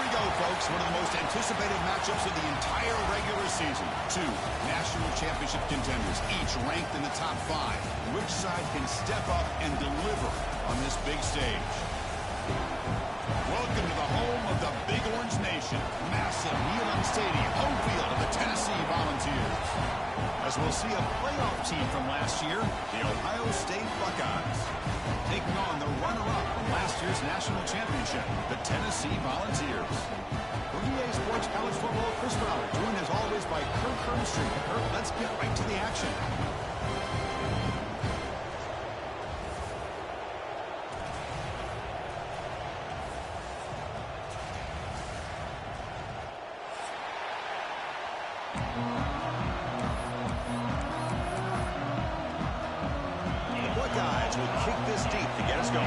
we go, folks. One of the most anticipated matchups of the entire regular season. Two national championship contenders, each ranked in the top 5. Which side can step up and deliver on this big stage? Welcome to the home of the Big Orange Nation. Massive Neyland Stadium, home field of the Tennessee Volunteers. As we'll see a playoff team from last year, the Ohio State Buckeyes, taking on the runner-up from last year's national championship, the Tennessee Volunteers. For EA Sports College Football, Chris Fowler, joined as always by Kirk Hermstreet. Kirk, let's get right to the action. Buckeyes will kick this deep to get us going.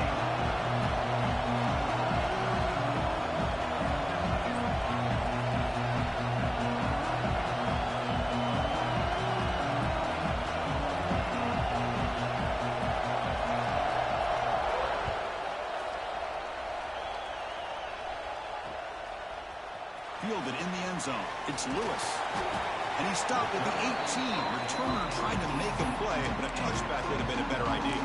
Fielded in the end zone. It's Lewis. And he stopped at the 18. Returner trying to make him play, but a touchback would have been a better idea.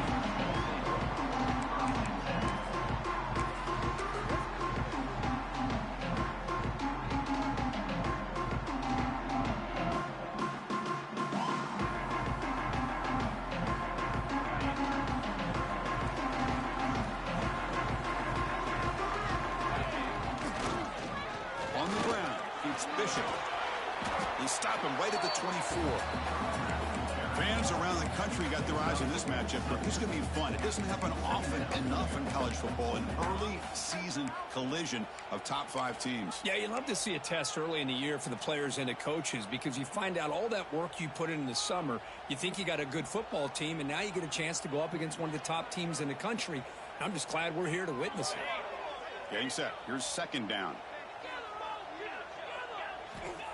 On the ground, it's Bishop. They stop him right at the 24. Fans around the country got their eyes on this matchup. It's going to be fun. It doesn't happen often enough in college football, an early season collision of top 5 teams. Yeah, you love to see a test early in the year for the players and the coaches because you find out all that work you put in the summer. You think you got a good football team, and now you get a chance to go up against one of the top teams in the country. I'm just glad we're here to witness it. Getting set. Here's second down.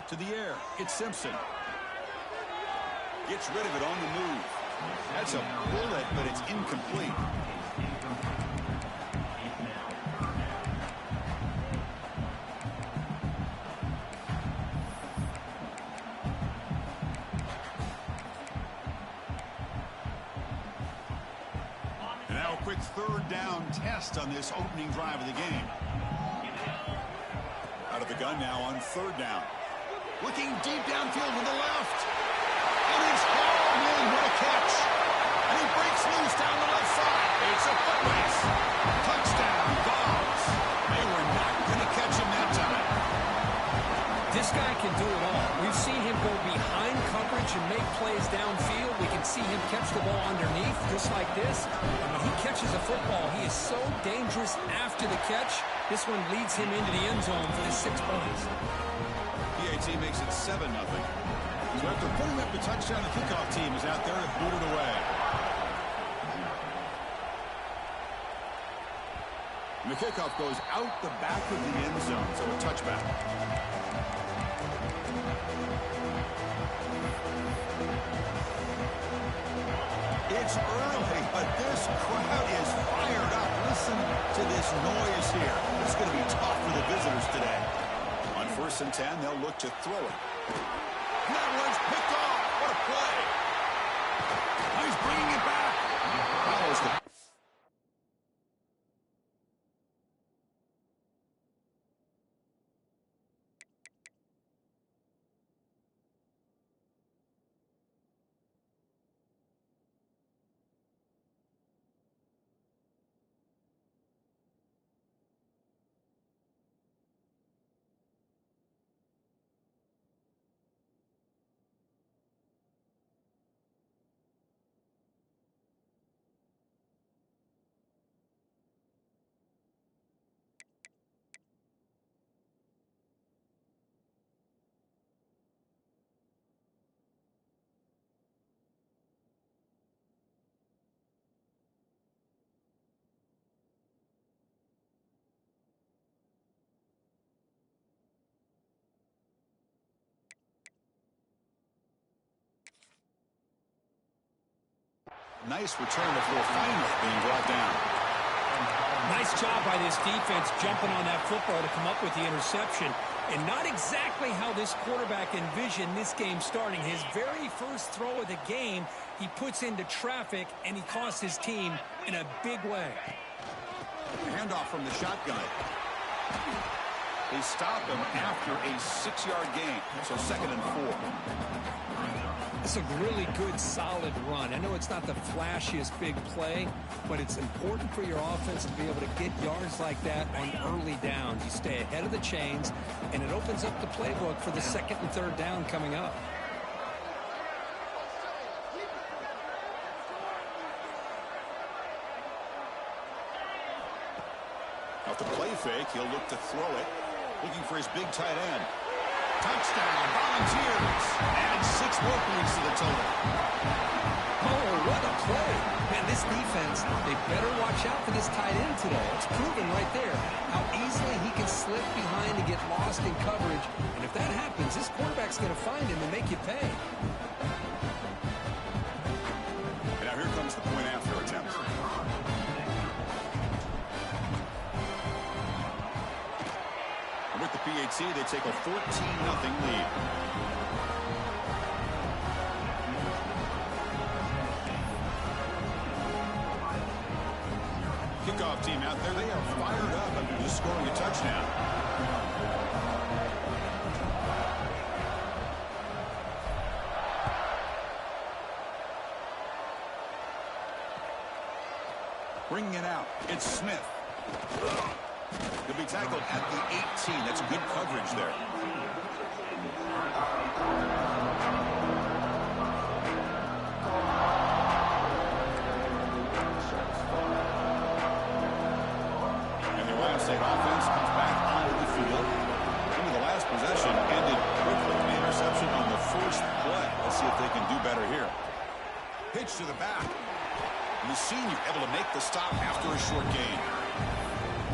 To the air, it's Simpson. Gets rid of it on the move. That's a bullet, but it's incomplete. And now a quick third down test on this opening drive of the game. Out of the gun now on third down. Looking deep downfield to the left. And he's hauled in. What a catch. And he breaks loose down the left side. It's a foot race. Touchdown, Dogs. They were not going to catch him that time. This guy can do it all. We've seen him go behind coverage and make plays downfield. We can see him catch the ball underneath just like this. And when he catches a football, he is so dangerous after the catch. This one leads him into the end zone for the 6 points. PAT makes it 7-0. So after putting up the touchdown, the kickoff team is out there to boot it away. And the kickoff goes out the back of the end zone, so a touchback. It's early, but this crowd is fired up. Listen to this noise here. It's going to be tough for the visitors today. On 1st and 10, they'll look to throw it. That one's picked off. What a play. Now he's bringing it back. Follows the... Nice return before finally being brought down. Nice job by this defense jumping on that football to come up with the interception. And not exactly how this quarterback envisioned this game starting. His very first throw of the game, he puts into traffic, and he costs his team in a big way. Handoff from the shotgun. They stop him after a 6-yard gain, so 2nd and 4. It's a really good, solid run. I know it's not the flashiest big play, but it's important for your offense to be able to get yards like that on early downs. You stay ahead of the chains, and it opens up the playbook for the 2nd and 3rd down coming up. Off the play fake, he'll look to throw it. Looking for his big tight end. Touchdown, Volunteers. And 6 more points to the total. Oh, what a play. Man, this defense, they better watch out for this tight end today. It's proven right there how easily he can slip behind and get lost in coverage. And if that happens, this quarterback's going to find him and make you pay. And now here comes the point after attempt. With the PAT, they take a 14-0 lead. Kickoff team out there, they are fired up after just scoring a touchdown. Bringing it out, it's Smith. He'll be tackled at the 18. That's good coverage there. And the Ohio State offense comes back onto the field. Into the last possession ended quickly. The interception on the first play. Let's see if they can do better here. Pitch to the back. And the senior able to make the stop after a short gain.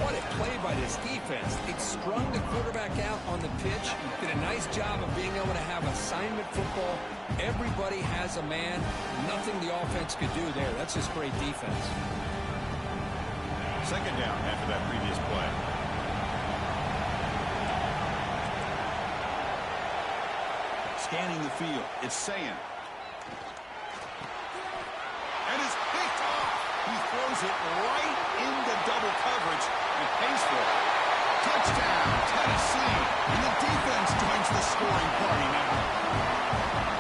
What a play by this defense. It strung the quarterback out on the pitch. Did a nice job of being able to have assignment football. Everybody has a man. Nothing the offense could do there. That's just great defense. 2nd down after that previous play. Scanning the field. It's Sayan. And it's picked off. He throws it right into double coverage and pays for it. Touchdown, Tennessee. And the defense joins the scoring party now.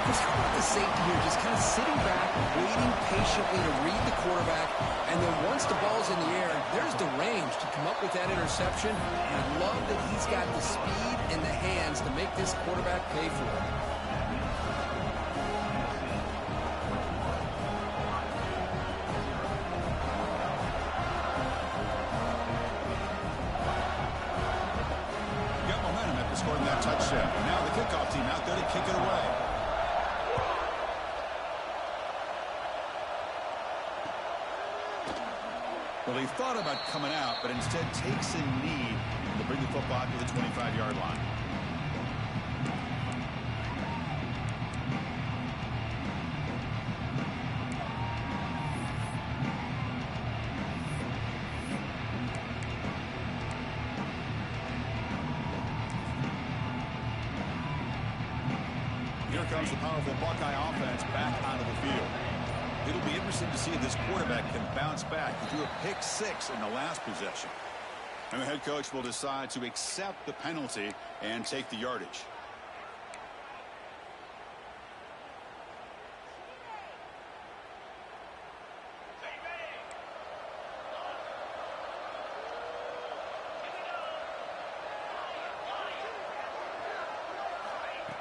Chris, how about the safety here? Just kind of sitting back, waiting patiently to read the quarterback. And then once the ball's in the air, there's the range to come up with that interception. And I love that he's got the speed and the hands to make this quarterback pay for it. Scoring that touchdown. Now the kickoff team out there to kick it away. Well, he thought about coming out, but instead takes a knee to bring the football to the 25-yard line. Here comes the powerful Buckeye offense back onto the field. It'll be interesting to see if this quarterback can bounce back. He threw a pick 6 in the last possession. And the head coach will decide to accept the penalty and take the yardage.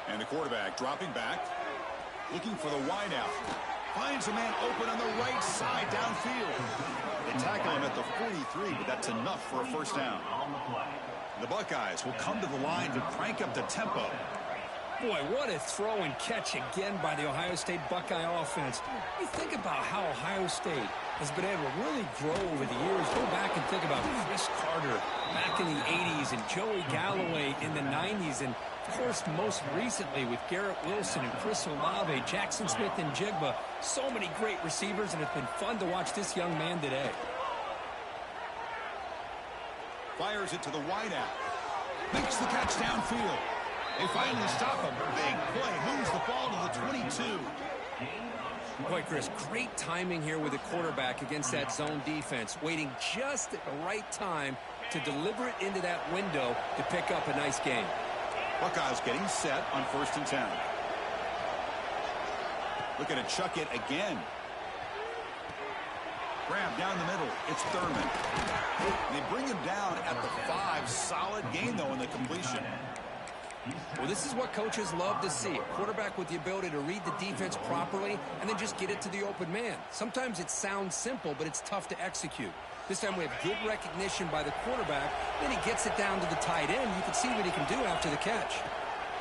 And the quarterback dropping back, looking for the wideout. Finds a man open on the right side downfield. They tackle him at the 43, but that's enough for a first down. The Buckeyes will come to the line to crank up the tempo. Boy, what a throw and catch again by the Ohio State Buckeye offense. You think about how Ohio State has been able to really grow over the years. Go back and think about Chris Carter back in the 80s and Joey Galloway in the 90s. And, of course, most recently with Garrett Wilson and Chris Olave, Jackson Smith and Jigba. So many great receivers, and it's been fun to watch this young man today. Fires it to the wideout. Makes the catch downfield. They finally stop him. Big play. Moves the ball to the 22. Boy, Chris, great timing here with the quarterback against that zone defense, waiting just at the right time to deliver it into that window to pick up a nice gain. Buckeyes getting set on 1st and 10. Looking to chuck it again. Grab down the middle. It's Thurman. They bring him down at the 5. Solid gain, though, in the completion. Well, this is what coaches love to see. A quarterback with the ability to read the defense properly and then just get it to the open man. Sometimes it sounds simple, but it's tough to execute. This time we have good recognition by the quarterback. Then he gets it down to the tight end. You can see what he can do after the catch.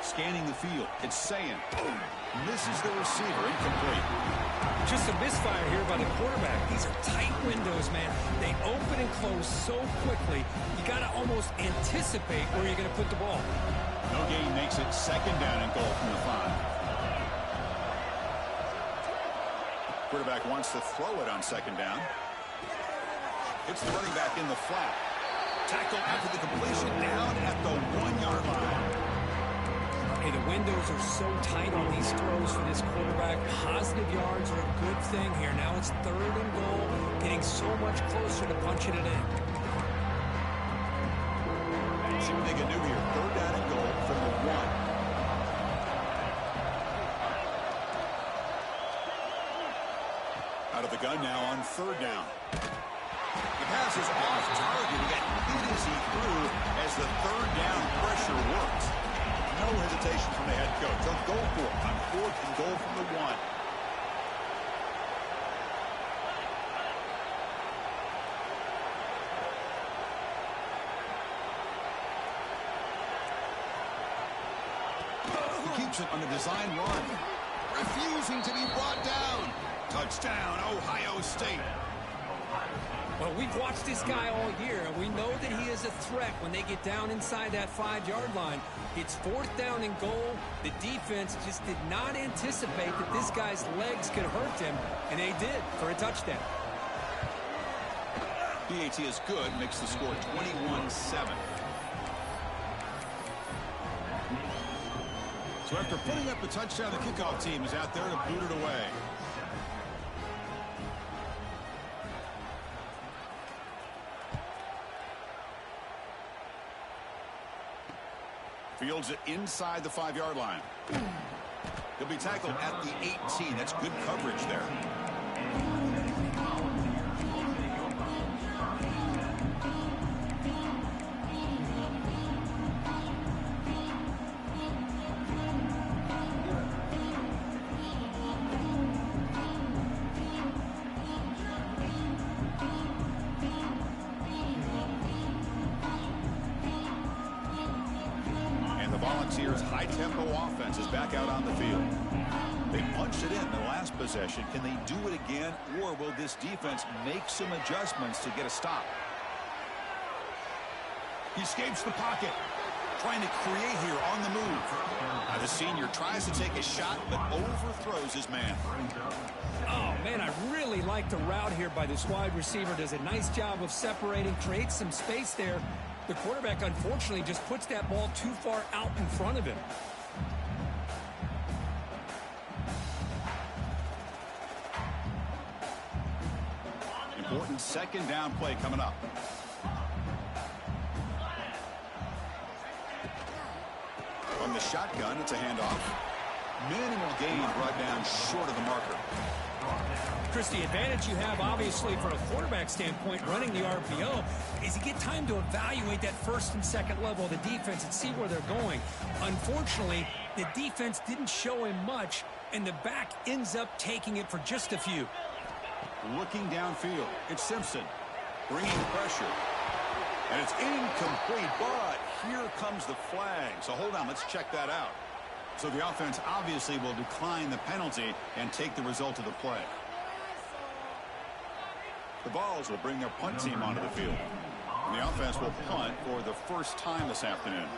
Scanning the field. It's Sayin. Misses the receiver. Incomplete. Just a misfire here by the quarterback. These are tight windows, man. They open and close so quickly, you got to almost anticipate where you're going to put the ball. No gain makes it 2nd down and goal from the 5. Quarterback wants to throw it on 2nd down. It's the running back in the flat. Tackle after the completion down at the 1-yard line. Hey, the windows are so tight on these throws for this quarterback. Positive yards are a good thing here. Now it's 3rd and goal, getting so much closer to punching it in. See what they can do here. 3rd down and goal from the 1. Out of the gun now on 3rd down. The pass is off target. He got hit as he threw as the 3rd down pressure worked. No hesitation from the head coach. They'll go for it on 4th and goal from the 1. Keeps it on the design run. Refusing to be brought down. Touchdown, Ohio State. Well, we've watched this guy all year, and we know that he is a threat when they get down inside that 5-yard line. It's 4th down and goal. The defense just did not anticipate that this guy's legs could hurt him, and they did for a touchdown. PAT is good, makes the score 21-7. So after putting up the touchdown, the kickoff team is out there to boot it away. Fields it inside the 5-yard line. He'll be tackled at the 18. That's good coverage there. Volunteers' high-tempo offense is back out on the field. They punched it in the last possession. Can they do it again, or will this defense make some adjustments to get a stop? He escapes the pocket, trying to create here on the move. Now the senior tries to take a shot, but overthrows his man. Oh, man, I really like the route here by this wide receiver. Does a nice job of separating, creates some space there. The quarterback, unfortunately, just puts that ball too far out in front of him. Important 2nd down play coming up. From the shotgun, it's a handoff. Minimal gain brought down short of the marker. Chris, the advantage you have, obviously, from a quarterback standpoint, running the RPO, is you get time to evaluate that 1st and 2nd level of the defense and see where they're going. Unfortunately, the defense didn't show him much, and the back ends up taking it for just a few. Looking downfield, it's Simpson bringing pressure. And it's incomplete, but here comes the flag. So hold on, let's check that out. So the offense obviously will decline the penalty and take the result of the play. The Vols will bring their punt team onto the field. And the offense will punt for the first time this afternoon.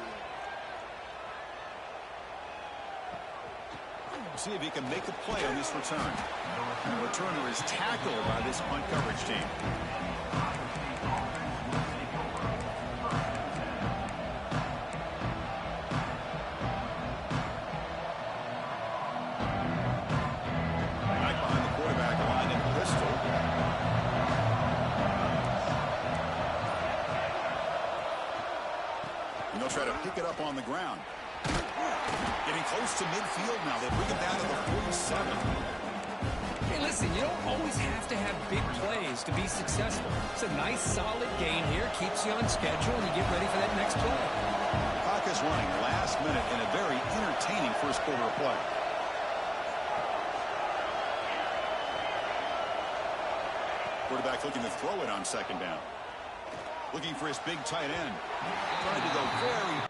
We'll see if he can make a play on this return. And the returner is tackled by this punt coverage team. try to pick it up on the ground. Getting close to midfield now. They bring him down to the 47. Hey, listen, you don't always have to have big plays to be successful. It's a nice, solid game here. Keeps you on schedule, and you get ready for that next play. Clock is running last minute in a very entertaining first quarter of play. Quarterback looking to throw it on second down. Looking for his big tight end. Trying to go very...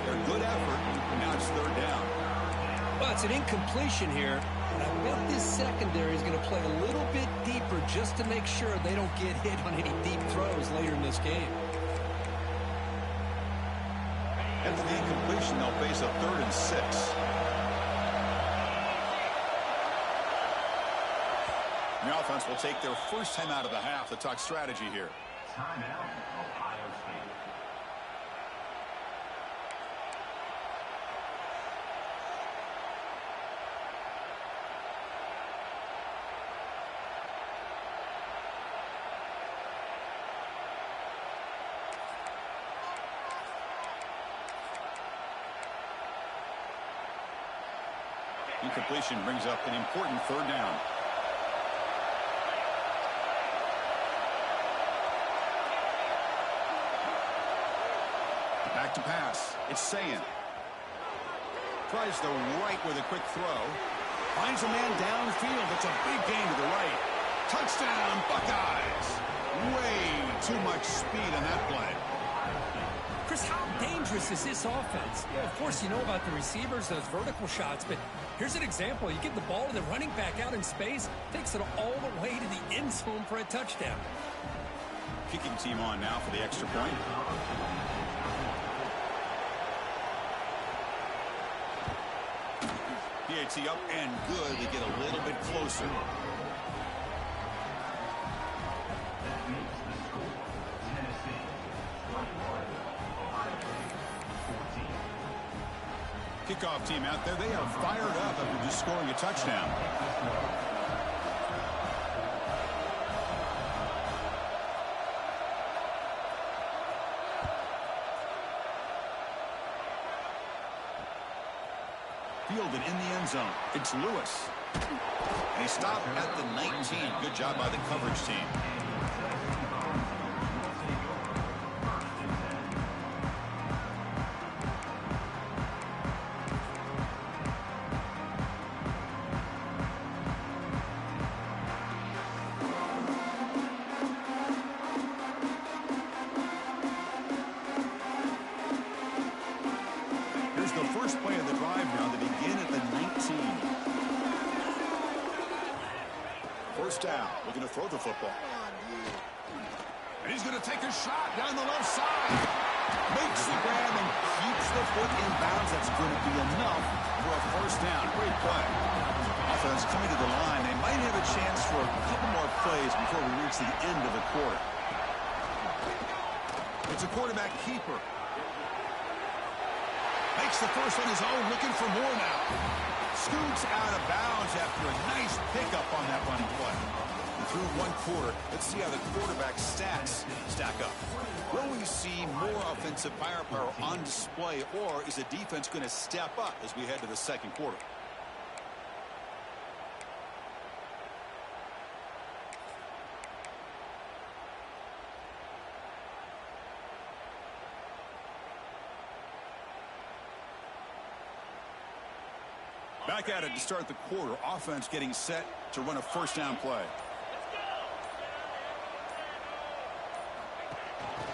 Their good effort. Now it's third down. Well, it's an incompletion here. And I bet this secondary is going to play a little bit deeper just to make sure they don't get hit on any deep throws later in this game. After the incompletion, they'll face a 3rd and 6. The offense will take their first time out of the half to talk strategy here. Timeout, Ohio State. Incompletion brings up an important third down. Back to pass. It's Sayin. Tries the right with a quick throw. Finds a man downfield. It's a big gain to the right. Touchdown, Buckeyes. Way too much speed on that play. Chris, how dangerous is this offense? Yeah, of course, you know about the receivers, those vertical shots, but here's an example. You get the ball to the running back out in space, takes it all the way to the end zone for a touchdown. Kicking team on now for the extra point. PAT up and good. They get a little bit closer. Kickoff team out there. They are fired up after just scoring a touchdown. Fielded in the end zone. It's Lewis. And he stopped at the 19. Good job by the coverage team. The first play of the drive now to begin at the 19. First down, looking to throw the football. And he's going to take a shot down the left side. Makes the grab and keeps the foot in bounds. That's going to be enough for a first down. Great play. Offense coming to the line. They might have a chance for a couple more plays before we reach the end of the quarter. It's a quarterback keeper. Makes the first on his own, looking for more now. Scoots out of bounds after a nice pickup on that running play. Through one quarter, let's see how the quarterback's stats stack up. Will we see more offensive firepower on display, or is the defense going to step up as we head to the second quarter? Back at it to start the quarter. Offense getting set to run a first down play.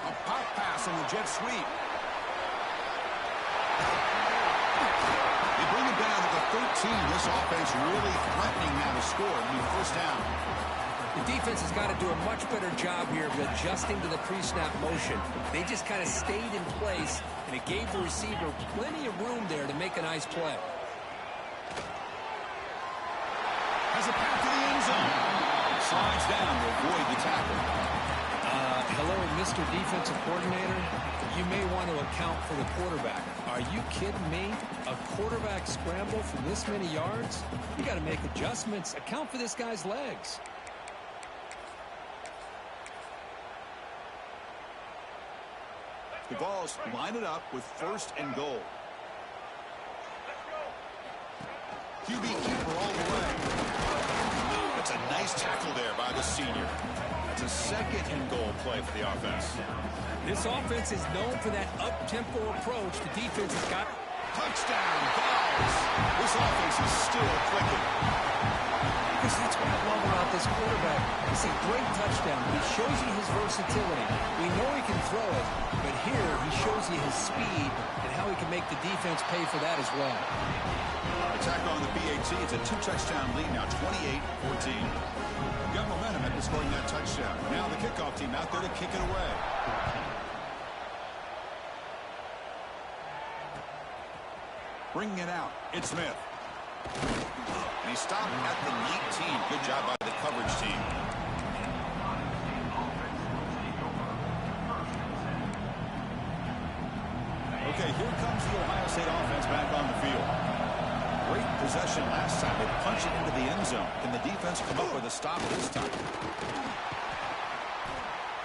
A pop pass on the jet sweep. They bring it down to the 13. This offense really threatening now to score. I mean, first down. The defense has got to do a much better job here of adjusting to the pre-snap motion. They just kind of stayed in place, and it gave the receiver plenty of room there to make a nice play. Has a path to the end zone. slides down to avoid the tackle. Hello, Mr. Defensive Coordinator. You may want to account for the quarterback. Are you kidding me? A quarterback scramble from this many yards? You got to make adjustments. Account for this guy's legs. The Vols line it up with 1st and goal. QB keeper all the way. That's a nice tackle there by the senior. That's a 2nd and goal play for the offense. This offense is known for that up-tempo approach. The defense has got... Touchdown, Vols. This offense is still clicking. Because that's what I love about this quarterback. It's a great touchdown. He shows you his versatility. We know he can throw it, but here he shows you his speed and how he can make the defense pay for that as well. Attack on the BAT. It's a 2-touchdown lead now, 28-14. Got momentum after scoring that touchdown. Now the kickoff team out there to kick it away. Bringing it out, it's Smith. And he stopped at the 19. Good job by the coverage team. Okay, here comes the Ohio State offense back on the field. Great possession last time. They punch it into the end zone. Can the defense come up with a stop this time?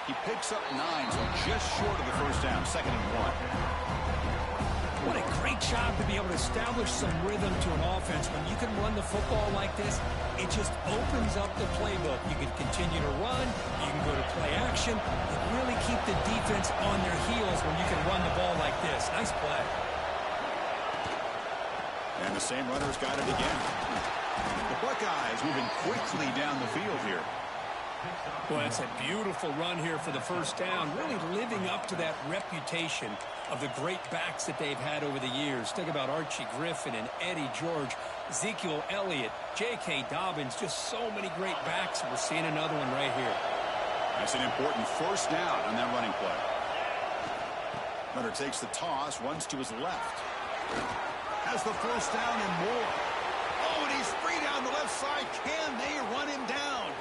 He picks up 9, so just short of the first down. 2nd and 1. What a great job to be able to establish some rhythm to an offense. When you can run the football like this, it just opens up the playbook. You can continue to run. You can go to play action. And really keep the defense on their heels when you can run the ball like this. Nice play. And the same runner's got it again. The Buckeyes moving quickly down the field here. Well, it's a beautiful run here for the first down, really living up to that reputation of the great backs that they've had over the years. Think about Archie Griffin and Eddie George, Ezekiel Elliott, J.K. Dobbins, just so many great backs. We're seeing another one right here. That's an important first down on that running play. Runner takes the toss, runs to his left. Has the first down and more. Oh, and he's free down the left side. Can they run him down?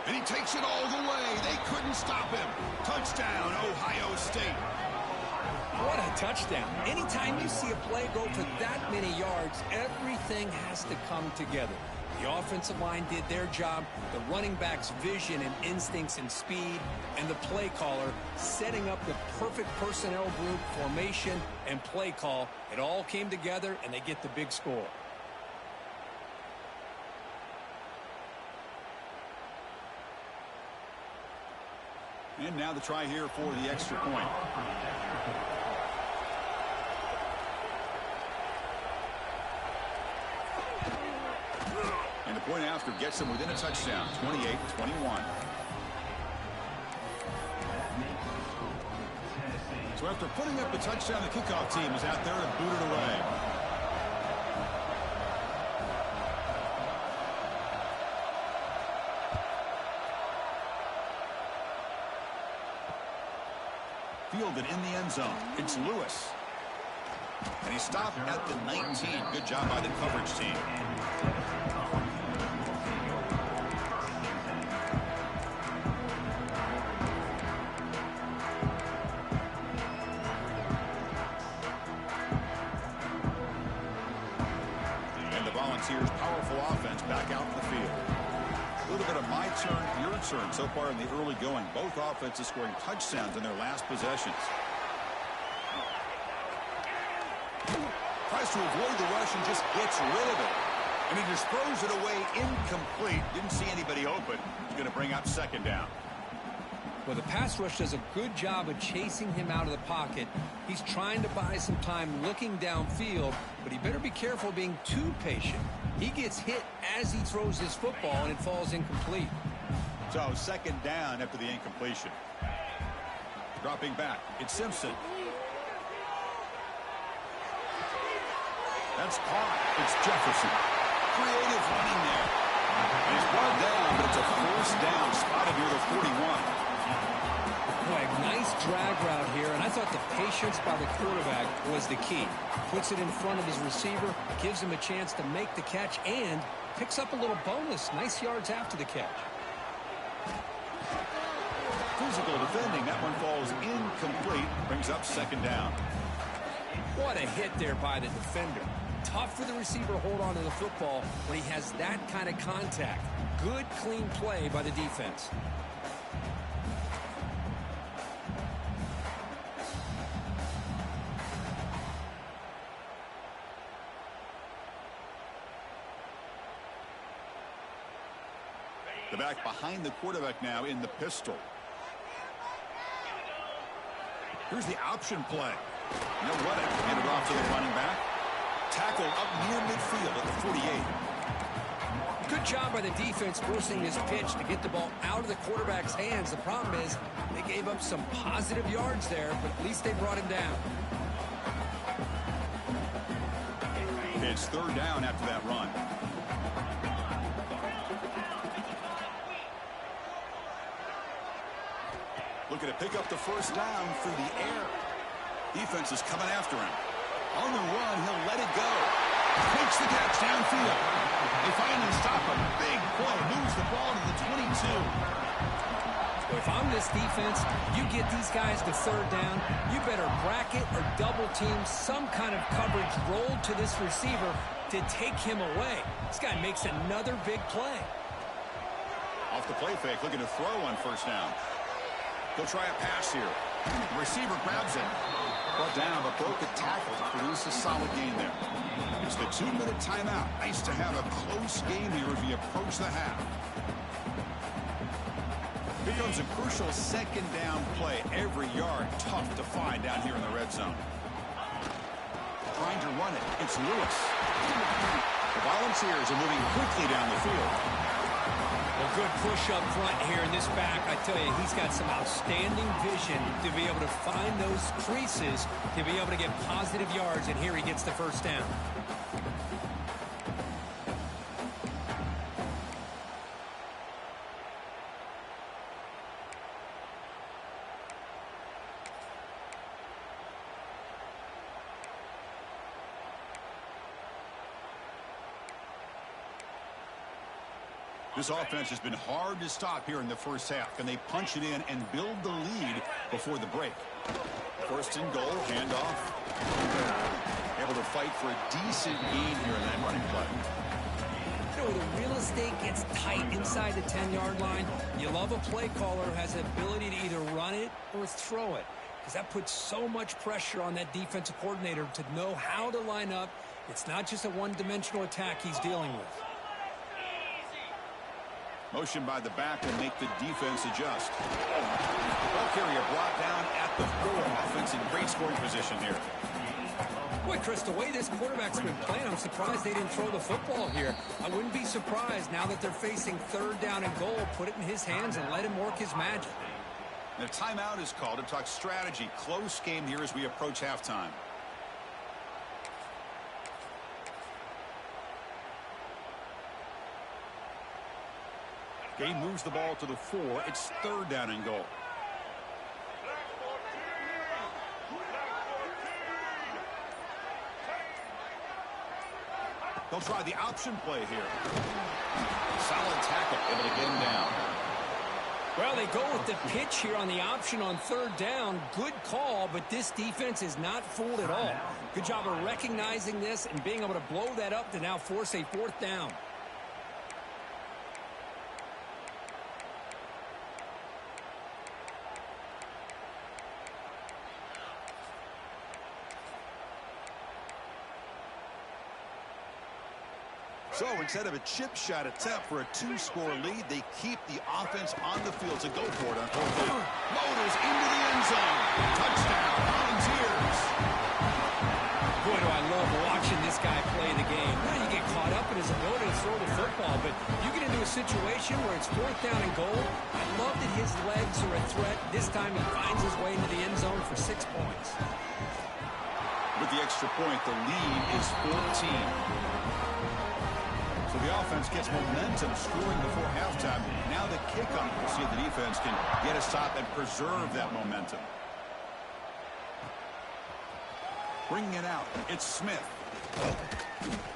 And he takes it all the way. They couldn't stop him. Touchdown, Ohio State. What a touchdown. Anytime you see a play go for that many yards, everything has to come together. The offensive line did their job, the running back's vision and instincts and speed, and the play caller setting up the perfect personnel group, formation, and play call. It all came together, and they get the big score. And now the try here for the extra point. And the point after gets them within a touchdown, 28-21. So after putting up the touchdown, the kickoff team is out there to boot it away. Fielded in the end zone. It's Lewis. And he stopped at the 19. Good job by the coverage team. And the Volunteers' powerful offense back out in the field. A little bit of my turn, your turn so far in the early going. Both offenses scoring touchdowns in their last possessions. Tries to avoid the rush and just gets rid of it. And he just throws it away incomplete. Didn't see anybody open. He's going to bring up 2nd down. Well, the pass rush does a good job of chasing him out of the pocket. He's trying to buy some time looking downfield, but he better be careful being too patient. He gets hit as he throws his football, and it falls incomplete. So 2nd down after the incompletion. Dropping back, it's Simpson. That's caught. It's Jefferson. Creative running there. And he's brought down, but it's a 1st down, spotted near the 41. Boy, nice drag route here, and I thought the patience by the quarterback was the key. Puts it in front of his receiver, gives him a chance to make the catch, and picks up a little bonus. Nice yards after the catch. Physical defending. That one falls incomplete. Brings up second down. What a hit there by the defender. Tough for the receiver to hold on to the football when he has that kind of contact. Good, clean play by the defense. The back behind the quarterback now in the pistol. Here's the option play. You know what? Hand it off to the running back. Tackle up near midfield at the 48. Good job by the defense forcing this pitch to get the ball out of the quarterback's hands. The problem is they gave up some positive yards there, but at least they brought him down. It's third down after that run. Looking to pick up the first down through the air. Defense is coming after him. On the run, he'll let it go. Takes the catch downfield. They finally stop him. Big play. Moves the ball to the 22. If I'm this defense, you get these guys to third down, you better bracket or double team some kind of coverage rolled to this receiver to take him away. This guy makes another big play. Off the play fake, looking to throw on first down. He'll try a pass here. The receiver grabs it. Brought down, but broke a tackle to produce a solid gain there. It's the 2-minute timeout. Nice to have a close game here as we approach the half. Here comes a crucial second down play. Every yard tough to find down here in the red zone. Trying to run it. It's Lewis. The Volunteers are moving quickly down the field. A good push up front here in this back. I tell you, he's got some outstanding vision to be able to find those creases, to be able to get positive yards, and here he gets the first down. This offense has been hard to stop here in the first half. Can they punch it in and build the lead before the break? First and goal, handoff. Able to fight for a decent gain here in that running play. You know, the real estate gets tight inside the 10-yard line. You love a play caller who has the ability to either run it or throw it, because that puts so much pressure on that defensive coordinator to know how to line up. It's not just a one-dimensional attack he's dealing with. Motion by the back will make the defense adjust. Ball carrier brought down at the 4. Offense in great scoring position here. Boy, Chris, the way this quarterback's been playing, I'm surprised they didn't throw the football here. I wouldn't be surprised now that they're facing third down and goal. Put it in his hands and let him work his magic. The timeout is called to talk strategy. Close game here as we approach halftime. Game moves the ball to the 4. It's third down and goal. They'll try the option play here. Solid tackle, able to get him down. Well, they go with the pitch here on the option on third down. Good call, but this defense is not fooled at all. Good job of recognizing this and being able to blow that up to now force a fourth down. So instead of a chip shot attempt for a 2-score lead, they keep the offense on the field to go for it on fourth down. Motors into the end zone. Touchdown, Volunteers. Boy, do I love watching this guy play the game. Now you get caught up in his ability to throw the football, but you get into a situation where it's fourth down and goal. I love that his legs are a threat. This time he finds his way into the end zone for 6 points. With the extra point, the lead is 14. So So the offense gets momentum scoring before halftime. Now the kickoff. We'll see if the defense can get a stop and preserve that momentum. Bringing it out, it's Smith.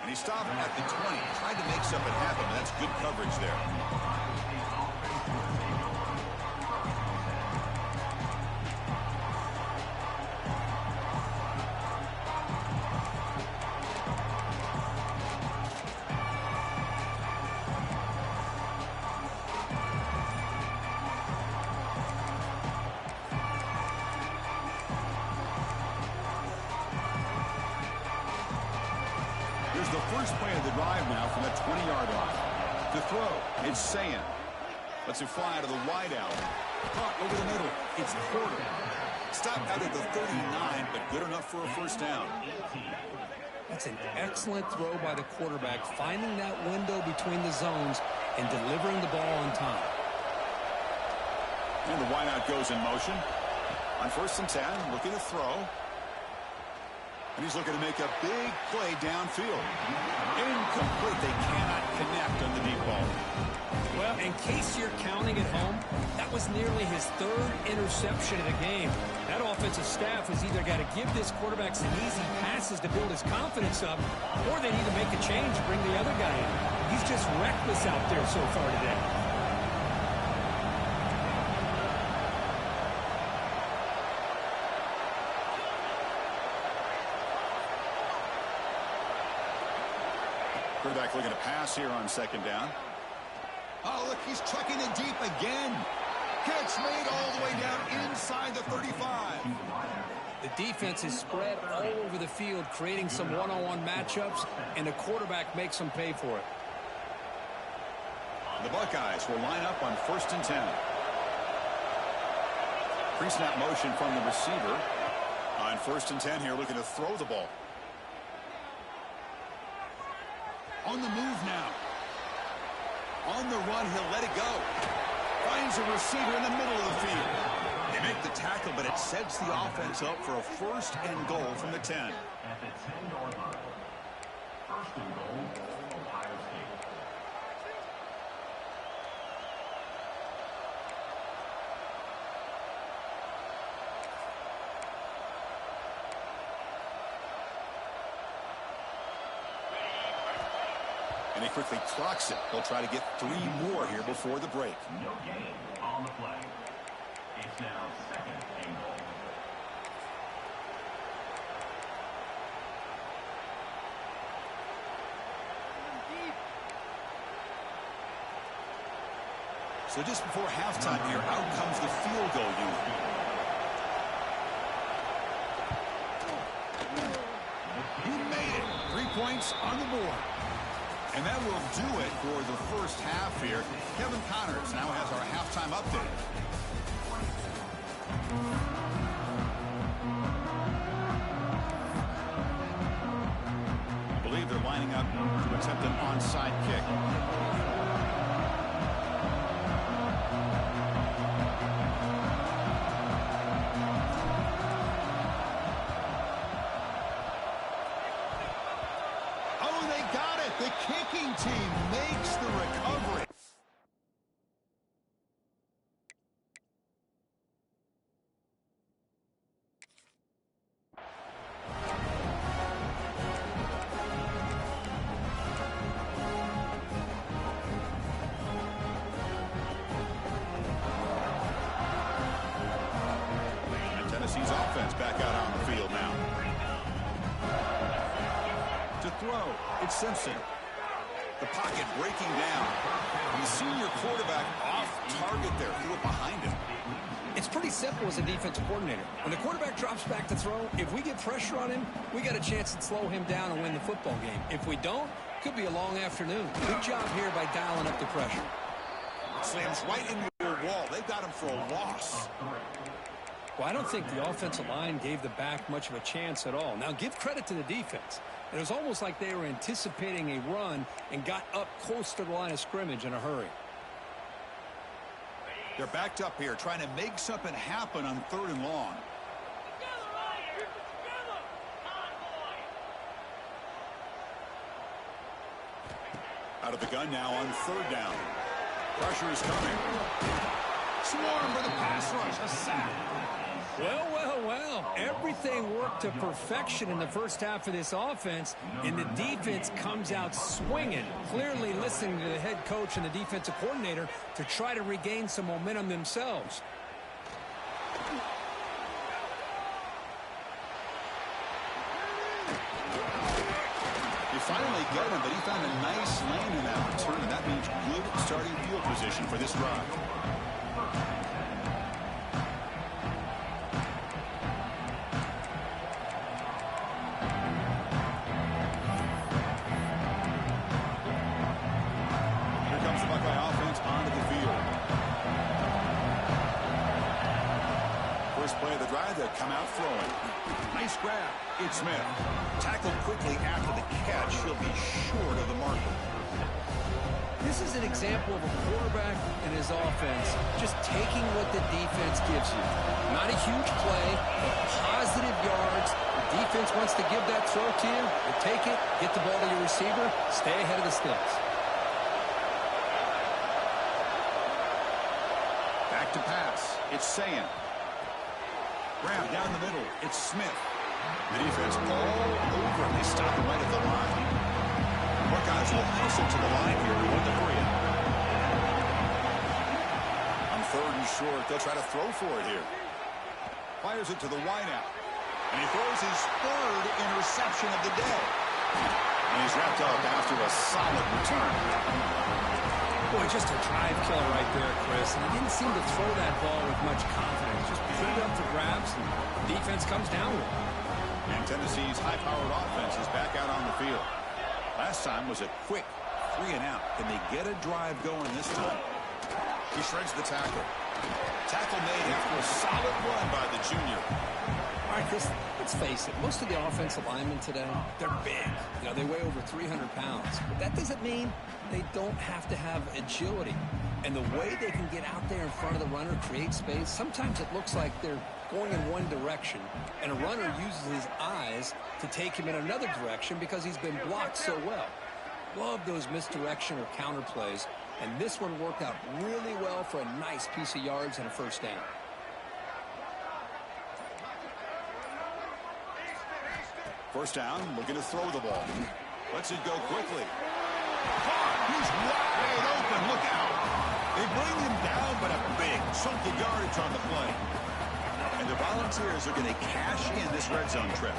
And he stopped at the 20. Tried to make something happen, but that's good coverage there. Here's the first play of the drive now from the 20-yard line. To throw, it's Sayan. Lets it fly out of the wideout. Caught over the middle. It's Porter. Stopped out at the 39, but good enough for a first down. That's an excellent throw by the quarterback, finding that window between the zones and delivering the ball on time. And the wideout goes in motion. On 1st and 10, looking to throw. And he's looking to make a big play downfield. Incomplete. They cannot connect on the deep ball. Well, in case you're counting at home, that was nearly his 3rd interception of the game. That offensive staff has either got to give this quarterback some easy passes to build his confidence up, or they need to make a change and bring the other guy in. He's just reckless out there so far today. Quarterback looking to pass here on 2nd down. Oh, look, he's trucking it deep again. Catch made all the way down inside the 35. The defense is spread all over the field, creating some one-on-one matchups, and the quarterback makes them pay for it. The Buckeyes will line up on 1st and 10. Pre-snap motion from the receiver. On 1st and 10 here, looking to throw the ball. On the move now. On the run, he'll let it go. Finds a receiver in the middle of the field. They make the tackle, but it sets the offense up for a 1st and goal from the 10. At the 10-yard line. 1st and goal, Ohio State. And he quickly clocks it. He'll try to get 3 more here before the break. No gain on the play. It's now 2nd and goal. So just before halftime here, out comes the field goal unit. He made it. 3 points on the board. And that will do it for the first half here. Kevin Connors now has our halftime update. I believe they're lining up to attempt an onside kick. The kicking team makes the recovery. And Tennessee's offense back out on the field now. To throw, it's Simpson. The pocket breaking down. The senior quarterback off target there. Threw it behind him. It's pretty simple as a defensive coordinator. When the quarterback drops back to throw, if we get pressure on him, we got a chance to slow him down and win the football game. If we don't, could be a long afternoon. Good job here by dialing up the pressure. Slams right into your wall. They've got him for a loss. Well, I don't think the offensive line gave the back much of a chance at all. Now, give credit to the defense. It was almost like they were anticipating a run and got up close to the line of scrimmage in a hurry. They're backed up here, trying to make something happen on 3rd and long. Out of the gun now on third down. Pressure is coming. Swarm for the pass rush. A sack. Well, well, well. Everything worked to perfection in the first half of this offense, and the defense comes out swinging, clearly listening to the head coach and the defensive coordinator to try to regain some momentum themselves. Finally got him, but he found a nice lane in that return, and that means good starting field position for this drive. Here comes the Buckeye offense onto the field. First play of the drive, they'll come out throwing. Nice grab. It's Smith. Tackled quickly after the catch. He'll be short of the marker. This is an example of a quarterback and his offense just taking what the defense gives you. Not a huge play, but positive yards. The defense wants to give that throw to you. You take it, get the ball to your receiver, stay ahead of the sticks. Back to pass. It's Sayin. Grab down the middle. It's Smith. The defense all over. They stop him right at the line. Buckeyes will hustle to the line here with the 3. On third and short, they'll try to throw for it here. Fires it to the wideout. And he throws his third interception of the day. And he's wrapped up after a solid return. Boy, just a drive killer right there, Chris. And he didn't seem to throw that ball with much confidence. Just put it up for grabs, and the defense comes down with it. And Tennessee's high-powered offense is back out on the field. Last time was a quick 3 and out. Can they get a drive going this time? He shreds the tackle. Tackle made after a solid run by the junior. All right, Chris, let's face it. Most of the offensive linemen today, they're big. You know, they weigh over 300 pounds. But that doesn't mean they don't have to have agility. And the way they can get out there in front of the runner, create space, sometimes it looks like they're going in one direction, and a runner uses his eyes to take him in another direction because he's been blocked so well. Love those misdirection or counter plays, and this one worked out really well for a nice piece of yards and a first down. First down, looking to throw the ball. Lets it go quickly. He's wide open. Look out. They bring him down, but a big chunk of yardage on the play. And the Volunteers are going to cash in this red zone trip.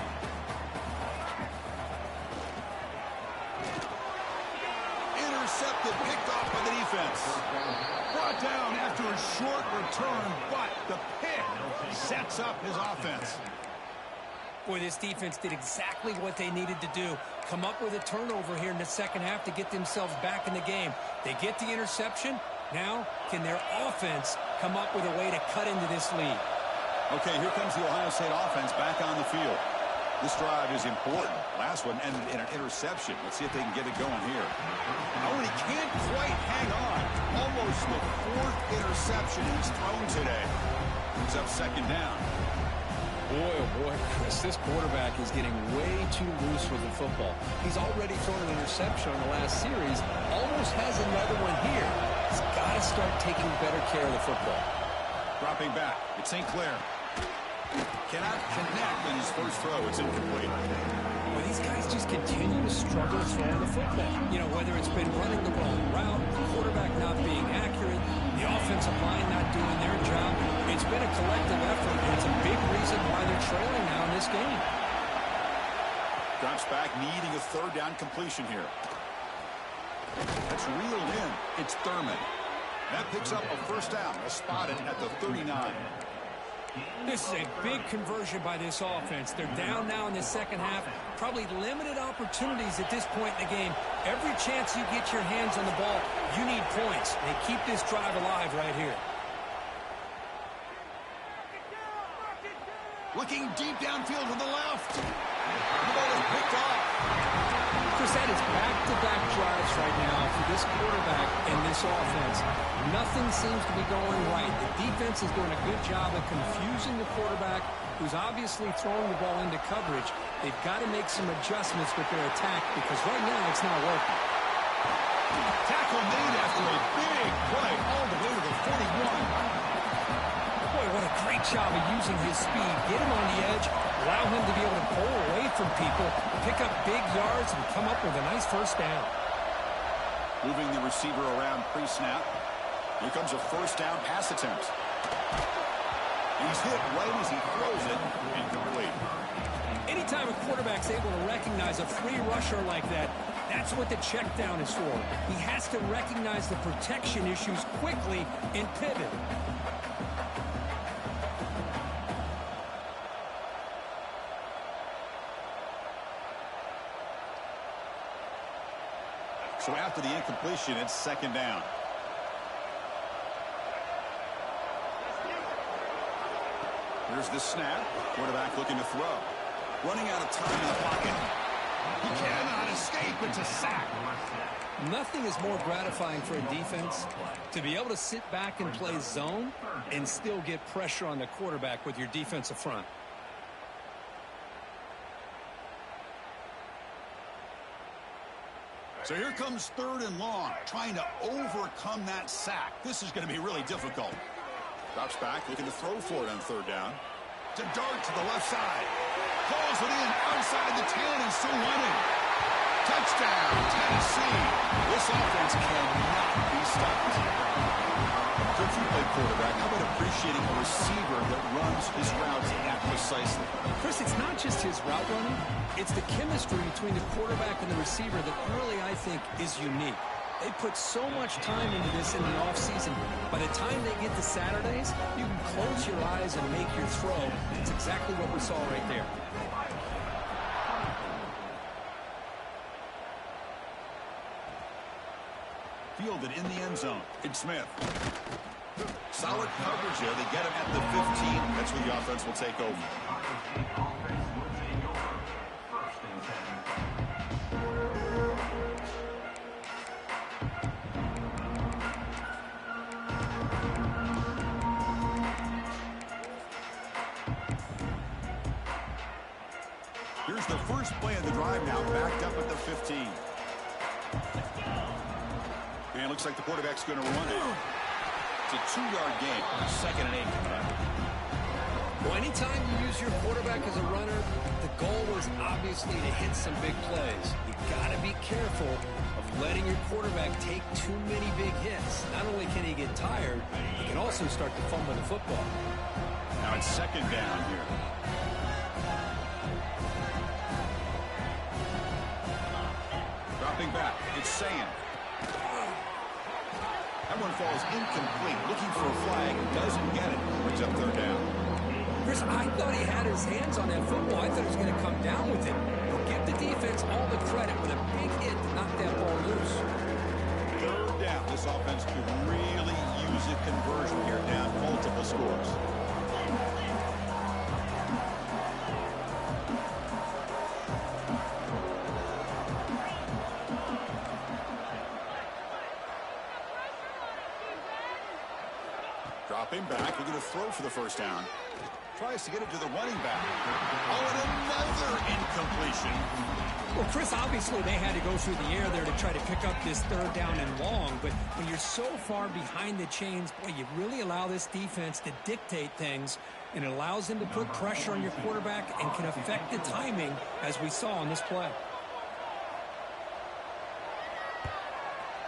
Intercepted, picked off by the defense. Brought down after a short return, but the pick sets up his offense. Boy, this defense did exactly what they needed to do. Come up with a turnover here in the second half to get themselves back in the game. They get the interception. Now, can their offense come up with a way to cut into this lead? Okay, here comes the Ohio State offense back on the field. This drive is important. Last one ended in an interception. Let's see if they can get it going here. Oh, and he can't quite hang on. Almost the 4th interception he's thrown today. He's up second down. Boy, oh boy, Chris, this quarterback is getting way too loose with the football. He's already thrown an interception on the last series. Almost has another one here. He's got to start taking better care of the football. Dropping back. It's St. Clair. Cannot connect in his first throw. It's incomplete. Well, these guys just continue to struggle throwing the football. You know, whether it's been running the wrong route, the quarterback not being accurate, the offensive line not doing their job. It's been a collective effort, and it's a big reason why they're trailing now in this game. Drops back, needing a third down completion here. That's reeled in. It's Thurman. That picks up a first down, spotted at the 39. This is a big conversion by this offense. They're down now in the second half. Probably limited opportunities at this point in the game. Every chance you get your hands on the ball, you need points. They keep this drive alive right here. Looking deep downfield to the left. The ball is picked off. Chris, that is back-to-back drives right now for this quarterback and this offense. Nothing seems to be going right. The defense is doing a good job of confusing the quarterback, who's obviously throwing the ball into coverage. They've got to make some adjustments with their attack because right now it's not working. Tackle made after a big play all the way to the 41. Boy, what a great job of using his speed. Get him on the edge, allow him to be able to pull away from people, pick up big yards, and come up with a nice first down. Moving the receiver around pre-snap. Here comes a first down pass attempt. He's hit right as he throws it, incomplete. Anytime a quarterback's able to recognize a free rusher like that, that's what the check down is for. He has to recognize the protection issues quickly and pivot. So after the incompletion, it's second down. Here's the snap. Quarterback looking to throw. Running out of time in the pocket. He cannot escape. It's a sack. Nothing is more gratifying for a defense to be able to sit back and play zone and still get pressure on the quarterback with your defensive front. So here comes third and long, trying to overcome that sack. This is going to be really difficult. Drops back, looking to throw for it on third down. To dart to the left side. Calls it in outside the 10 and still running. Touchdown, Tennessee. This offense cannot be stopped. Coach, you play quarterback. How about appreciating a receiver that runs his routes that precisely? Chris, it's not just his route running. It's the chemistry between the quarterback and the receiver that really, I think, is unique. They put so much time into this in the offseason. By the time they get to Saturdays, you can close your eyes and make your throw. It's exactly what we saw right there. Fielded in the end zone. It's Smith. Solid coverage here. They get him at the 15. That's where the offense will take over. Here's the first play of the drive now, backed up at the 15. And it looks like the quarterback's going to run it. It's a 2-yard gain. Second and 8 coming up. Well, anytime you use your quarterback as a runner, the goal is obviously to hit some big plays. You got to be careful of letting your quarterback take too many big hits. Not only can he get tired, he can also start to fumble the football. Now it's second down here. Dropping back, it's Sam. That one falls incomplete. Looking for a flag, doesn't get it. Brings up third down. Chris, I thought he had his hands on that football. I thought he was going to come down with it. But give the defense all the credit with a big hit to knock that ball loose. Third down. This offense could really use a conversion here, down multiple scores. Dropping back, we're going to throw for the first down. Tries to get it to the running back. Oh, and another incompletion. Well, Chris, obviously they had to go through the air there to try to pick up this third down and long, but when you're so far behind the chains, boy, you really allow this defense to dictate things, and it allows them to put pressure on your quarterback and can affect the timing, as we saw on this play.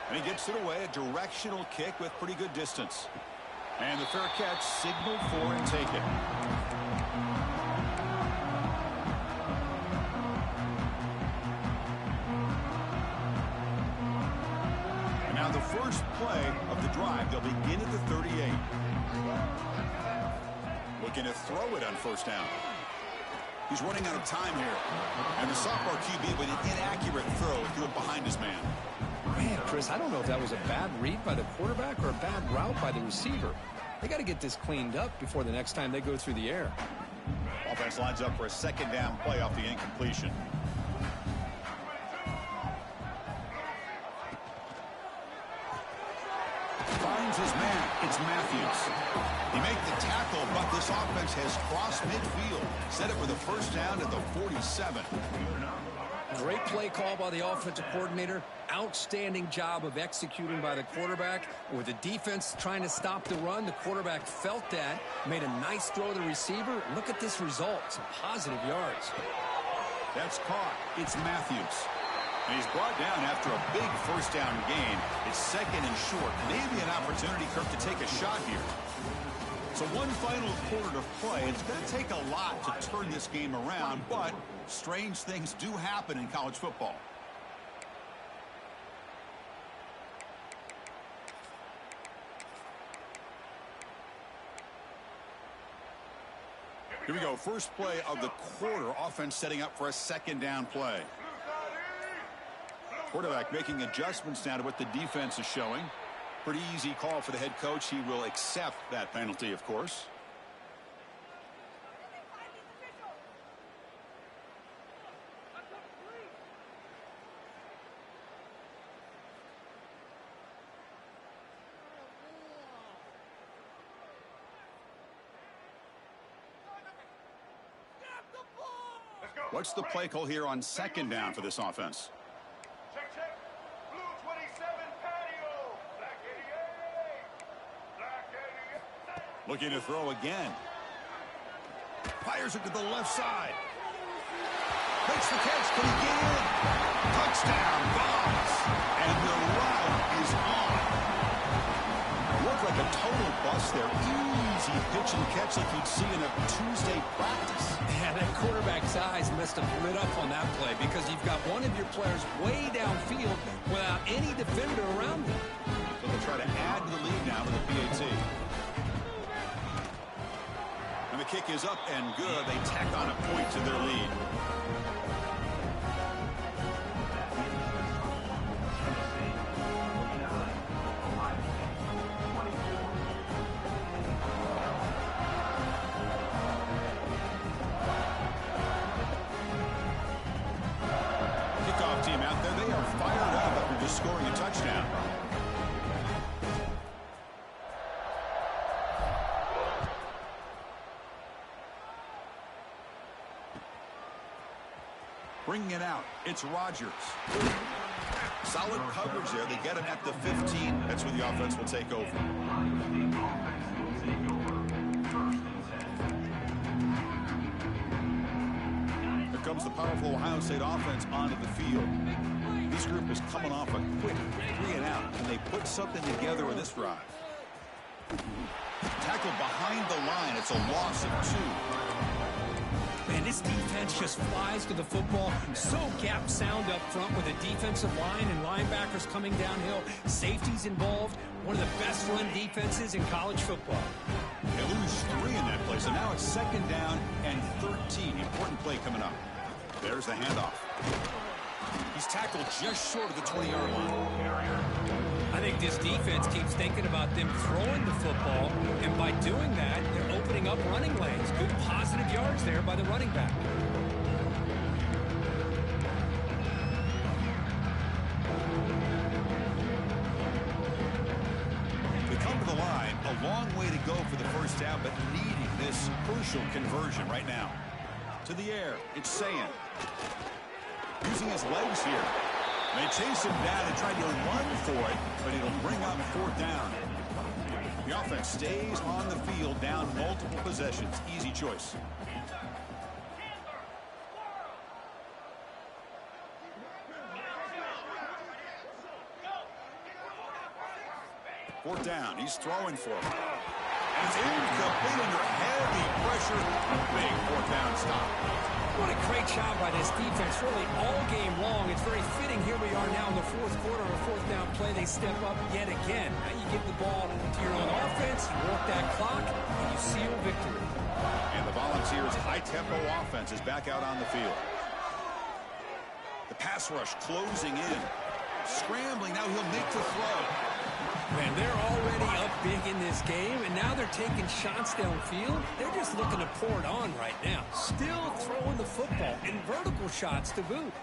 And he gets it away, a directional kick with pretty good distance. And the fair catch signaled for and taken. And now the first play of the drive. They'll begin at the 38. Looking to throw it on first down. He's running out of time here. And the sophomore QB with an inaccurate throw threw it behind his man. Man, Chris, I don't know if that was a bad read by the quarterback or a bad route by the receiver. They got to get this cleaned up before the next time they go through the air. Offense lines up for a second down play off the incompletion. Finds his man. It's Matthews. He makes the tackle, but this offense has crossed midfield. Set it for the first down at the 47. Great play call by the offensive coordinator. Outstanding job of executing by the quarterback. With the defense trying to stop the run, the quarterback felt that, made a nice throw to the receiver. Look at this result. Some positive yards. That's caught. It's Matthews. And he's brought down after a big first down gain. It's second and short. Maybe an opportunity, Kirk, to take a shot here. So one final quarter to play. It's going to take a lot to turn this game around, but strange things do happen in college football. Here we go. First play of the quarter. Offense setting up for a second down play. Quarterback making adjustments now to what the defense is showing. Pretty easy call for the head coach. He will accept that penalty, of course. What's the play call here on second down for this offense? Check, check. Blue 27 patio. Black 88. Black 88. Looking to throw again. Fires it to the left side. Makes the catch. Can he get in? Touchdown, Vols. And the route is on. Looked like a total bust there. Easy pitch and catch like you'd see in a Tuesday practice. Yeah, that quarterback's eyes must have lit up on that play because you've got one of your players way downfield without any defender around them. So they'll try to add to the lead now with the PAT. And the kick is up and good. They tack on a point to their lead. Team out there, they are fired up after just scoring a touchdown. Bringing it out, it's Rodgers. Solid coverage there. They get him at the 15. That's where the offense will take over. Comes the powerful Ohio State offense onto the field. This group is coming off a quick 3-and-out, and they put something together in this drive. Tackled behind the line. It's a loss of 2. Man, this defense just flies to the football. So gap sound up front with a defensive line and linebackers coming downhill. Safeties involved. One of the best run defenses in college football. They lose 3 in that play, so now it's second down and 13. Important play coming up. There's the handoff. He's tackled just short of the 20-yard line. I think this defense keeps thinking about them throwing the football, and by doing that, they're opening up running lanes. Good positive yards there by the running back. They come to the line, a long way to go for the first down, but needing this crucial conversion right now. To the air, it's Sayan. Using his legs here. They chase him down and try to run for it, but it'll bring up fourth down. The offense stays on the field, down multiple possessions. Easy choice. Fourth down. He's throwing for it. And it's incomplete under heavy pressure. Big fourth down stop. What a great job by this defense, really all game long. It's very fitting. Here we are now in the fourth quarter, a fourth down play. They step up yet again. Now you give the ball to your own offense, you work that clock, and you seal victory. And the Volunteers' high-tempo offense is back out on the field. The pass rush closing in. Scrambling, now he'll make the throw. Man, they're already up big in this game, and now they're taking shots downfield. They're just looking to pour it on right now. Still throwing the football, and vertical shots to boot.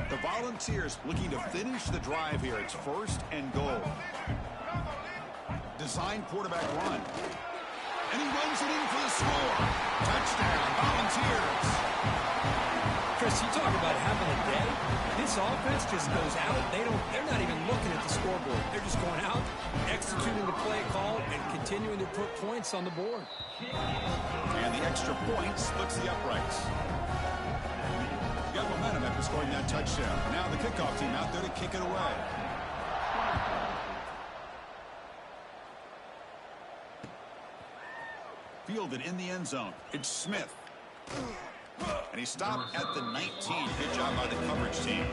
The Volunteers looking to finish the drive here. It's first and goal. Design quarterback run. And he runs it in for the score. Touchdown, Volunteers. Chris, you talk about having a day. This offense just goes out. They're not even looking at the scoreboard. They're just going out, executing the play call, and continuing to put points on the board. And the extra point splits the uprights. Got momentum after scoring that touchdown. Now the kickoff team out there to kick it away. Fielded in the end zone. It's Smith. And he stopped at the 19. Good job by the coverage team.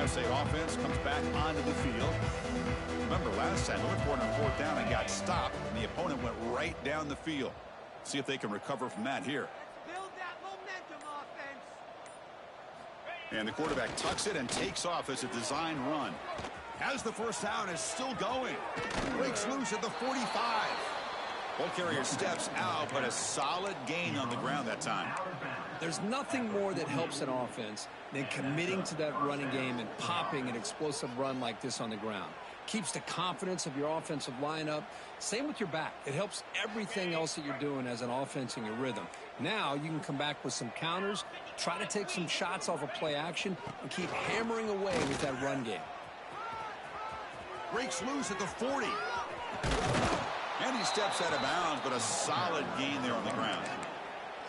State offense comes back onto the field. Remember last time they went for it on fourth down and got stopped, and the opponent went right down the field. See if they can recover from that here. Build that momentum, offense. And the quarterback tucks it and takes off as a design run. Has the first down, is still going. Breaks loose at the 45. Ball carrier steps out, but a solid gain on the ground that time. There's nothing more that helps an offense than committing to that running game and popping an explosive run like this on the ground. Keeps the confidence of your offensive lineup. Same with your back. It helps everything else that you're doing as an offense in your rhythm. Now you can come back with some counters, try to take some shots off of play action, and keep hammering away with that run game. Breaks loose at the 40. And he steps out of bounds, but a solid gain there on the ground.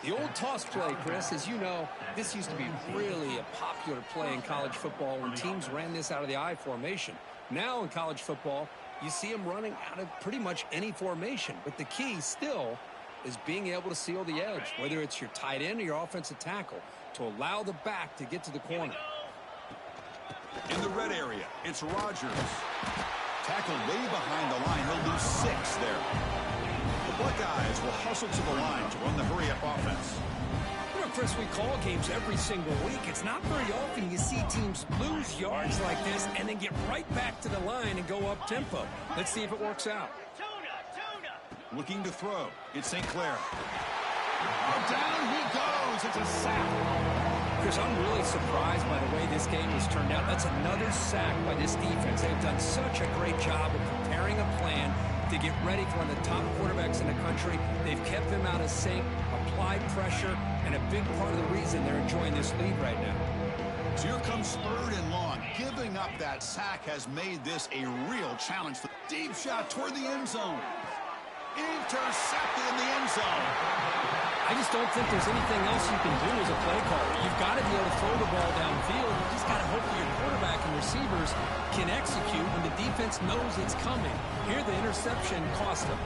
The old toss play, Chris, as you know, this used to be really a popular play in college football when teams ran this out of the I formation. Now in college football, you see them running out of pretty much any formation. But the key still is being able to seal the edge, whether it's your tight end or your offensive tackle, to allow the back to get to the corner. In the red area, it's Rodgers. Tackled way behind the line. He'll lose 6 there. The Buckeyes will hustle to the line to run the hurry-up offense. You know, Chris, we call games every single week. It's not very often you see teams lose yards like this and then get right back to the line and go up-tempo. Let's see if it works out. Looking to throw. It's St. Clair. Down he goes. It's a sack. Chris, I'm really surprised by the way this game has turned out. That's another sack by this defense. They've done such a great job of preparing a plan to get ready for one of the top quarterbacks in the country. They've kept him out of sync, applied pressure, and a big part of the reason they're enjoying this lead right now. So here comes 3rd and long. Giving up that sack has made this a real challenge. Deep shot toward the end zone. Intercepted in the end zone. I just don't think there's anything else you can do as a play caller. You've got to be able to throw the ball downfield. You just got to hope that your quarterback and receivers can execute when the defense knows it's coming. Here, the interception cost them.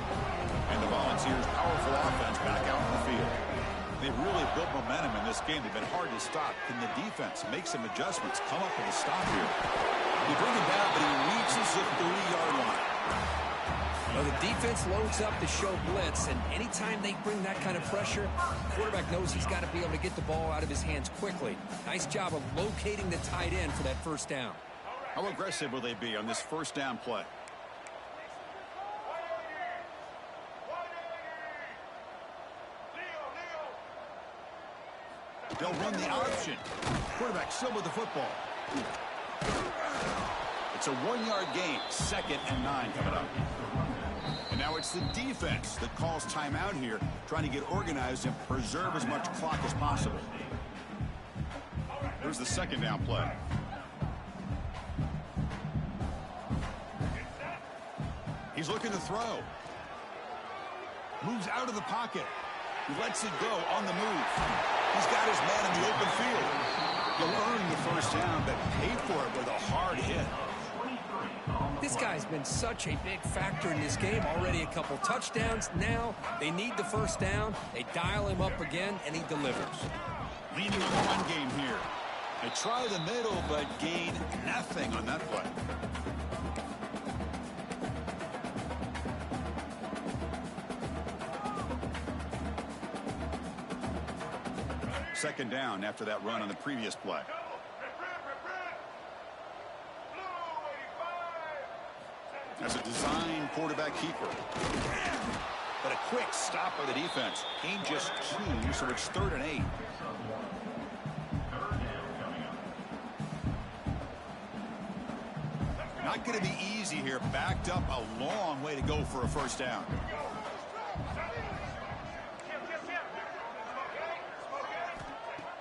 And the Volunteers' powerful offense back out in the field. They've really built momentum in this game. They've been hard to stop. Can the defense make some adjustments, come up with a stop here? They bring him down, but he reaches the 30-yard line. Well, the defense loads up to show blitz, and anytime they bring that kind of pressure, the quarterback knows he's got to be able to get the ball out of his hands quickly. Nice job of locating the tight end for that first down. How aggressive will they be on this first down play? They'll run the option. Quarterback still with the football. It's a 1-yard gain. 2nd and 9 coming up. And now it's the defense that calls timeout here, trying to get organized and preserve as much clock as possible. Here's the 2nd down play. He's looking to throw. Moves out of the pocket. He lets it go on the move. He's got his man in the open field. He'll earn the first down, but pay for it with a hard hit. This guy's been such a big factor in this game. Already a couple touchdowns. Now they need the first down. They dial him up again, and he delivers. Leaning on the run game here. They try the middle, but gain nothing on that play. Second down after that run on the previous play. As a design quarterback keeper. But a quick stop by the defense. Gain just 2, so it's 3rd and 8. Not going to be easy here. Backed up a long way to go for a first down.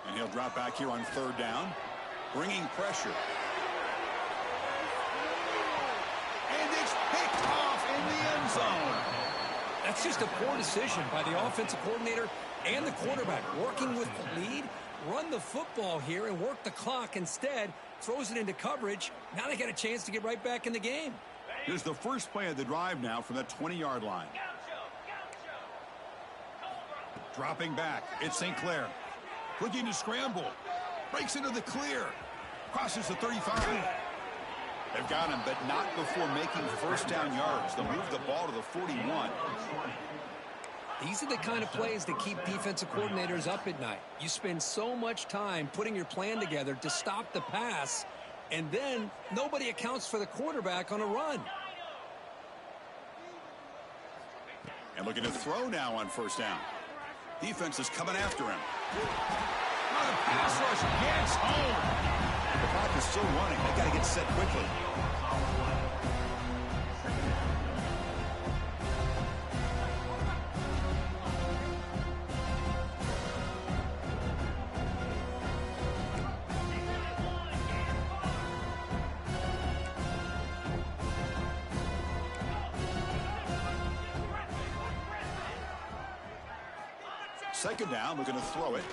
And he'll drop back here on 3rd down. Bringing pressure. And it's picked off in the end zone. That's just a poor decision by the offensive coordinator and the quarterback. Working with the lead, run the football here and work the clock. Instead, throws it into coverage. Now they got a chance to get right back in the game. Here's the first play of the drive now from that 20-yard line. Dropping back, it's St. Clair. Looking to scramble. Breaks into the clear. Crosses the 35. They've got him, but not before making first down yards. They'll move the ball to the 41. These are the kind of plays that keep defensive coordinators up at night. You spend so much time putting your plan together to stop the pass, and then nobody accounts for the quarterback on a run. And looking to throw now on first down. Defense is coming after him. The pass rush gets home. The clock is still running. They got to get set quickly. Second down, we're going to throw it.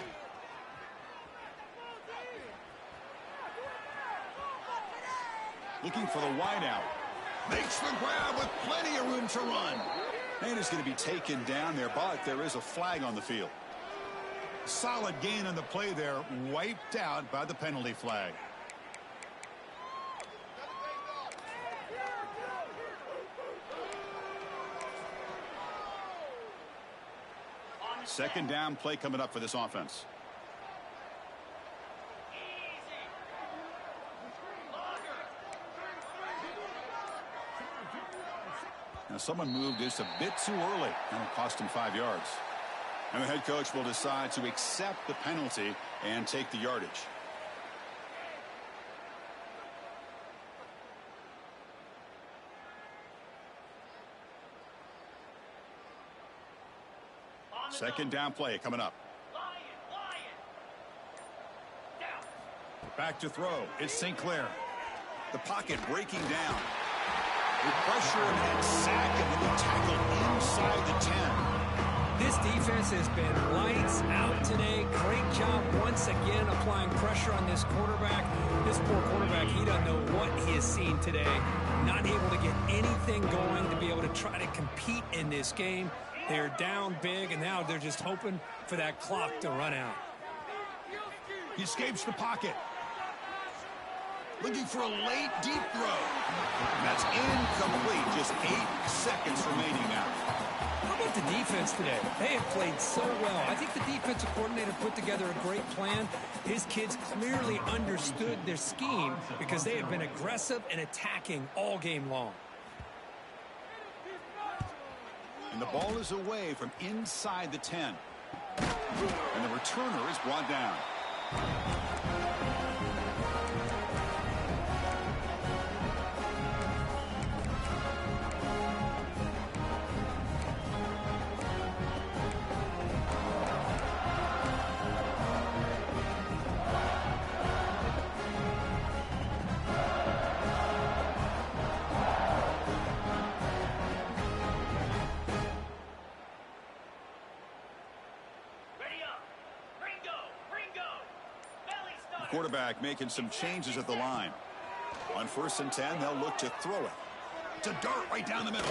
Looking for the wideout. Makes the grab with plenty of room to run. And it's going to be taken down there, but there is a flag on the field. Solid gain on the play there, wiped out by the penalty flag. Second down play coming up for this offense. Now someone moved this a bit too early, and it cost him 5 yards. And the head coach will decide to accept the penalty and take the yardage. Second down play coming up. Back to throw. It's St. Clair. The pocket breaking down. With pressure and sack, and then the tackle inside the 10. This defense has been lights out today. Great job once again applying pressure on this quarterback. This poor quarterback, he doesn't know what he has seen today. Not able to get anything going to be able to try to compete in this game. They're down big, and now they're just hoping for that clock to run out. He escapes the pocket. Looking for a late deep throw. That's incomplete. Just 8 seconds remaining now. How about the defense today? They have played so well. I think the defensive coordinator put together a great plan. His kids clearly understood their scheme because they have been aggressive and attacking all game long. And the ball is away from inside the 10. And the returner is brought down. Quarterback making some changes at the line. On 1st and 10, they'll look to throw it. To dirt right down the middle.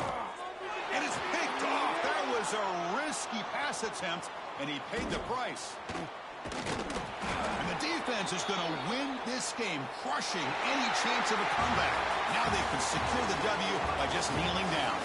And it's picked off. That was a risky pass attempt, and he paid the price. And the defense is going to win this game, crushing any chance of a comeback. Now they can secure the W by just kneeling down.